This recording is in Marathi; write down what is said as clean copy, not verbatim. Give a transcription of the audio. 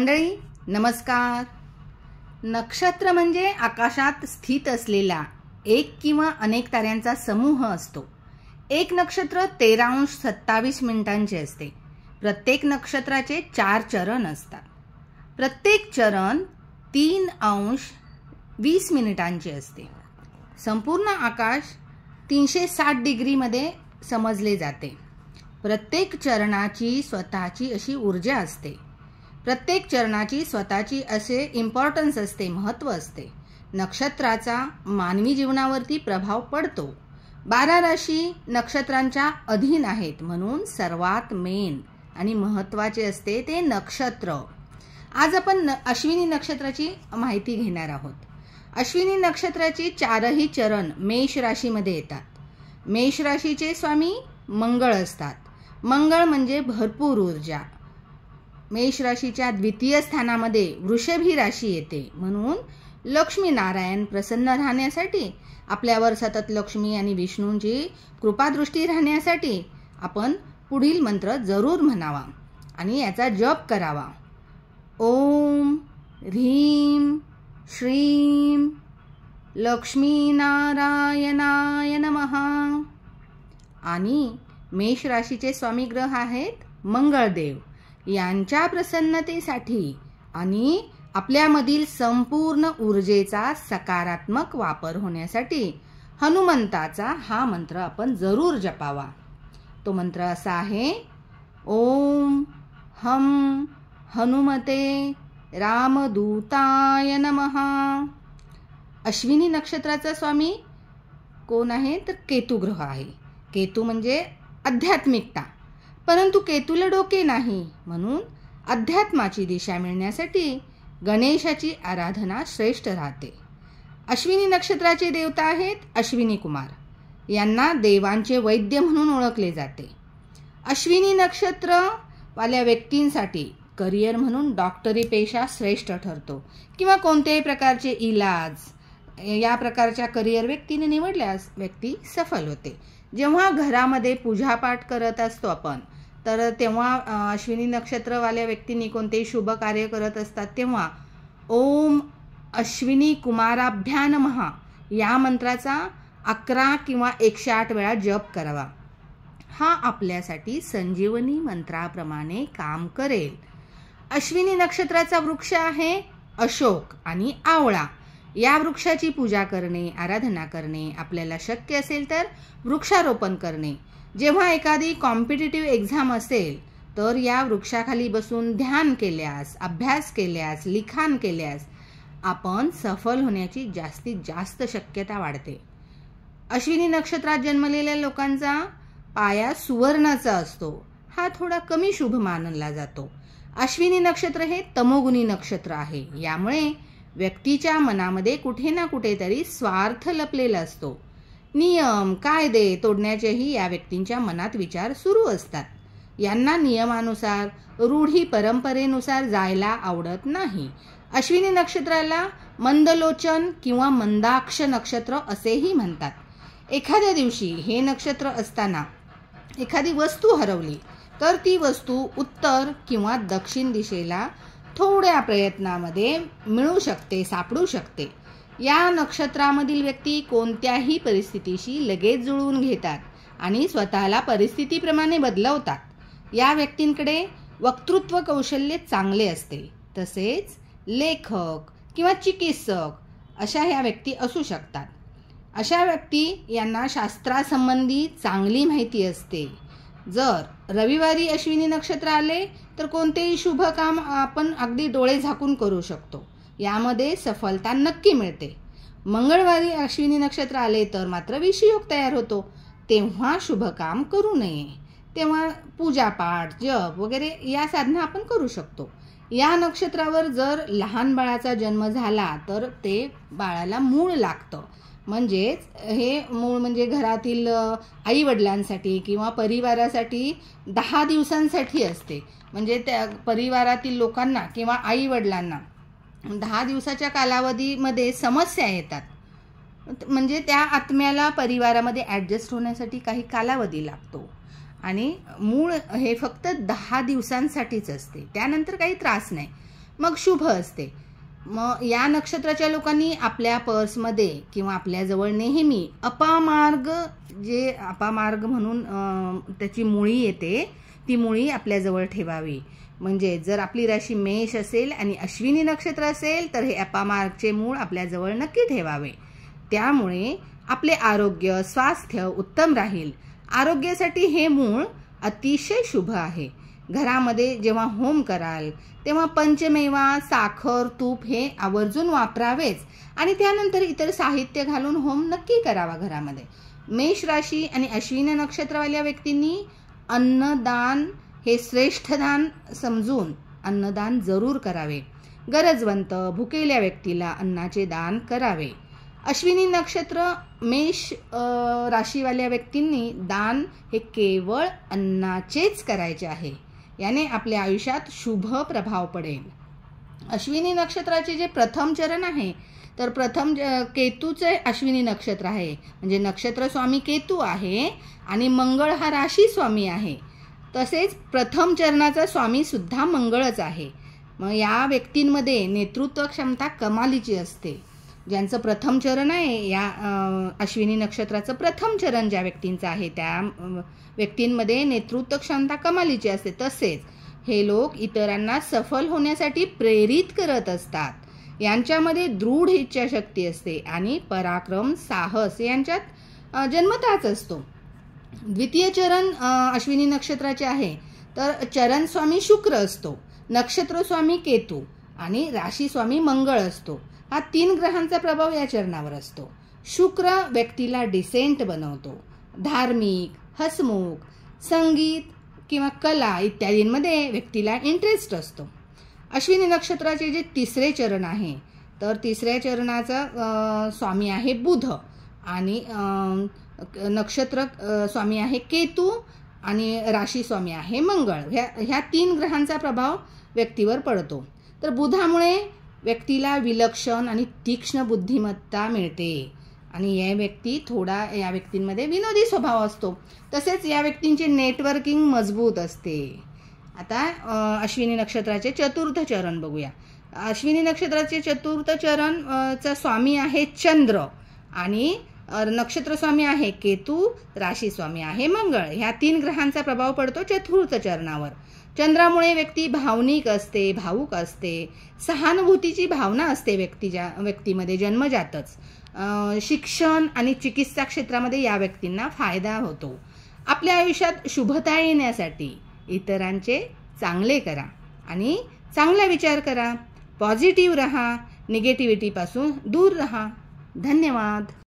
मंडळी नमस्कार। नक्षत्र म्हणजे आकाशात स्थित असलेला एक किंवा अनेक ताऱ्यांचा समूह असतो। एक नक्षत्र 13:27 असते। प्रत्येक नक्षत्राचे 4 चरण असतात। प्रत्येक चरण 3:20 असते। संपूर्ण आकाश 360 डिग्रीमध्ये समजले जाते। प्रत्येक चरणाची स्वतःची अशी ऊर्जा असते। प्रत्येक चरणाची स्वतःची असे इम्पॉर्टन्स असते, महत्त्व असते। नक्षत्राचा मानवी जीवनावरती प्रभाव पडतो। 12 राशी नक्षत्रांच्या अधीन आहेत, म्हणून सर्वात मेन आणि महत्त्वाचे असते ते नक्षत्र। आज आपण अश्विनी नक्षत्राची माहिती घेणार आहोत। अश्विनी नक्षत्राची 4ही चरण मेष राशीमध्ये येतात। मेष राशीचे स्वामी मंगळ असतात। मंगळ म्हणजे भरपूर ऊर्जा। मेष राशीच्या द्वितीय स्थानामध्ये वृषभ ही राशी येते, म्हणून लक्ष्मी नारायण प्रसन्न राहण्यासाठी, आपल्यावर सतत लक्ष्मी आणि विष्णूंची कृपादृष्टी राहण्यासाठी आपण पुढील मंत्र जरूर म्हणावा आणि याचा जप करावा। ओम ह्रीं श्रीं लक्ष्मी नारायणाय नमः। आणि मेष राशीचे स्वामी ग्रह आहेत मंगळदेव। यांच्या प्रसन्नतेसाठी आणि आपल्यामधील संपूर्ण ऊर्जेचा सकारात्मक वापर होण्यासाठी हनुमंताचा हा मंत्र आपण जरूर जपावा। तो मंत्र असा आहे, ओम हम हनुमते रामदूताय नमः। अश्विनी नक्षत्राचा स्वामी कोण आहे तर केतू ग्रह आहे। केतू म्हणजे आध्यात्मिकता, परंतु केतूला डोके नाही, म्हणून अध्यात्माची दिशा मिळण्यासाठी गणेशाची आराधना श्रेष्ठ राहते। अश्विनी नक्षत्राचे देवता आहेत अश्विनी कुमार। यांना देवांचे वैद्य म्हणून ओळखले जाते। अश्विनी नक्षत्र वाल्या व्यक्तींसाठी करिअर म्हणून डॉक्टरी पेशा श्रेष्ठ ठरतो, किंवा कोणत्याही प्रकारचे इलाज या प्रकारच्या करिअर व्यक्तीने निवडल्यास व्यक्ती सफल होते। जेव्हा घरामध्ये पूजापाठ करत असतो आपण, तर तेव्हा अश्विनी नक्षत्रवाल्या व्यक्तींनी कोणतेही शुभ कार्य करत असतात तेव्हा ओम अश्विनी कुमाराभ्या नमः या मंत्राचा 11 किंवा 108 वेळा जप करावा। हा आपल्यासाठी संजीवनी मंत्राप्रमाणे काम करेल। अश्विनी नक्षत्राचा वृक्ष आहे अशोक आणि आवळा। या वृक्षाची पूजा करणे, आराधना करणे, आपल्याला शक्य असेल तर वृक्षारोपण करणे। जेव्हा एखादी कॉम्पिटिटिव्ह एक्झाम असेल तर या वृक्षाखाली बसून ध्यान केल्यास, अभ्यास केल्यास, लिखाण केल्यास आपण सफल होण्याची जास्तीत जास्त शक्यता वाढते। अश्विनी नक्षत्रात जन्मलेल्या लोकांचा पाया सुवर्णाचा असतो। हा थोडा कमी शुभ मानला जातो। अश्विनी नक्षत्र हे तमोगुणी नक्षत्र आहे। यामुळे व्यक्तीच्या मनामध्ये कुठे ना कुठेतरी स्वार्थ लपलेला असतो। नियम कायदे तोडण्याचेही या व्यक्तींच्या मनात विचार सुरू असतात। यांना नियमानुसार, रूढी परंपरेनुसार जायला आवडत नाही। अश्विनी नक्षत्राला मंदलोचन किंवा मंदाक्ष नक्षत्र असेही म्हणतात। एखाद्या दिवशी हे नक्षत्र असताना एखादी वस्तू हरवली तर ती वस्तू उत्तर किंवा दक्षिण दिशेला थोड्या प्रयत्नामध्ये मिळू शकते, सापडू शकते। या नक्षत्रामधील व्यक्ती कोणत्याही परिस्थितीशी लगेच जुळवून घेतात आणि स्वतःला परिस्थितीप्रमाणे बदलवतात। या व्यक्तींकडे वक्तृत्व कौशल्य चांगले असते। तसेच लेखक किंवा चिकित्सक अशा ह्या व्यक्ती असू शकतात। अशा व्यक्ती यांना शास्त्रासंबंधी चांगली माहिती असते। जर रविवारी अश्विनी नक्षत्र आले तर कोणतेही शुभ काम आपण अगदी डोळे झाकून करू शकतो। यामध्ये सफलता नक्की मिळते। मंगळवारी अश्विनी नक्षत्र आले तर मात्र विषयोग तयार होतो, तेव्हा शुभ काम करू नये। तेव्हा पूजापाठ, जप वगैरे या साधना आपण करू शकतो। या नक्षत्रावर जर लहान बाळाचा जन्म झाला तर ते बाळाला मूळ लागतं। म्हणजेच हे मूळ म्हणजे घरातील आई वडिलांसाठी किंवा परिवारासाठी 10 दिवसांसाठी असते। म्हणजे त्या परिवारातील लोकांना किंवा आई वडिलांना 10 दिवसाच्या कालावधीमध्ये समस्या येतात। म्हणजे त्या आत्म्याला परिवारामध्ये ॲडजस्ट होण्यासाठी काही कालावधी लागतो आणि मूळ हे फक्त 10 दिवसांसाठीच असते, त्यानंतर काही त्रास नाही। मग शुभ असते. मग या नक्षत्राच्या लोकांनी आपल्या पर्समध्ये किंवा आपल्याजवळ नेहमी अपामार्ग म्हणून त्याची मुळी येते, ती मुळी आपल्याजवळ ठेवावी. म्हणजे जर आपली राशी मेष असेल आणि अश्विनी नक्षत्र असेल तर हे अपामार्गचे मूळ आपल्याजवळ नक्की ठेवावे. त्यामुळे आपले आरोग्य स्वास्थ्य उत्तम राहील. आरोग्यासाठी हे मूळ अतिशय शुभ आहे. घरामध्ये जेव्हा होम कराल तेव्हा पंचमेवा साखर तूप हे आवर्जून वापरावेच आणि त्यानंतर इतर साहित्य घालून होम नक्की करावा घरामध्ये. मेष राशी आणि अश्विनी नक्षत्रवाल्या व्यक्तींनी अन्नदान हे श्रेष्ठ दान समजून अन्नदान जरूर करावे. गरजवंत भुकेल्या व्यक्तीला अन्नाचे दान करावे. अश्विनी नक्षत्र मेष राशीवाल्या व्यक्तींनी दान हे केवळ अन्नाचेच करायचे आहे. याने आपल्या आयुष्यात शुभ प्रभाव पडेल. अश्विनी नक्षत्राचे जे प्रथम चरण आहे तर प्रथम केतूचे अश्विनी नक्षत्र आहे, म्हणजे नक्षत्र स्वामी केतू आहे आणि मंगळ हा राशी स्वामी आहे. तसेच प्रथम चरणाचा स्वामी सुद्धा मंगळच आहे. मग या व्यक्तींमध्ये नेतृत्व क्षमता कमालीची असते. ज्यांचं प्रथम चरण आहे, या अश्विनी नक्षत्राचं प्रथम चरण ज्या व्यक्तींचं आहे त्या व्यक्तींमध्ये नेतृत्व क्षमता कमालीची असते. तसेच हे लोक इतरांना सफल होण्यासाठी प्रेरित करत असतात. यांच्यामध्ये दृढ इच्छाशक्ती असते आणि पराक्रम साहस यांच्यात जन्मताच असतो. द्वितीय चरण अश्विनी नक्षत्राचे आहे तर चरण स्वामी शुक्र असतो, नक्षत्र स्वामी केतू आणि राशी स्वामी मंगळ असतो. हा 3 ग्रहांचा प्रभाव या चरणावर असतो. शुक्र व्यक्तीला डिसेंट बनवतो. धार्मिक हसमुख संगीत किंवा कला इत्यादींमध्ये व्यक्तीला इंटरेस्ट असतो. अश्विनी नक्षत्राचे जे तिसरे चरण आहे तर तिसऱ्या चरणाचा स्वामी आहे बुध आणि नक्षत्र स्वामी आहे केतू आणि राशी स्वामी आहे मंगळ. ह्या 3 ग्रहांचा प्रभाव व्यक्तीवर पडतो. तर बुधामुळे व्यक्तीला विलक्षण आणि तीक्ष्ण बुद्धिमत्ता मिळते आणि या व्यक्तींमध्ये विनोदी स्वभाव असतो. तसेच या व्यक्तींचे नेटवर्किंग मजबूत असते. आता अश्विनी नक्षत्राचे चतुर्थ चरण बघूया. अश्विनी नक्षत्राचे चतुर्थ चरण चा स्वामी आहे चंद्र आणि नक्षत्र स्वामी आहे केतू, राशी स्वामी आहे मंगळ. ह्या 3 ग्रहांचा प्रभाव पडतो चतुर्थ चरणावर. चंद्रामुळे व्यक्ती भावनिक असते, भावुक असते, सहानुभूतीची भावना असते व्यक्तीमध्ये जन्मजातच. शिक्षण आणि चिकित्सा क्षेत्रामध्ये या व्यक्तींना फायदा होतो. आपल्या आयुष्यात शुभता येण्यासाठी इतरांचे चांगले करा आणि चांगला विचार करा. पॉझिटिव्ह रहा, निगेटिव्हिटीपासून दूर रहा. धन्यवाद.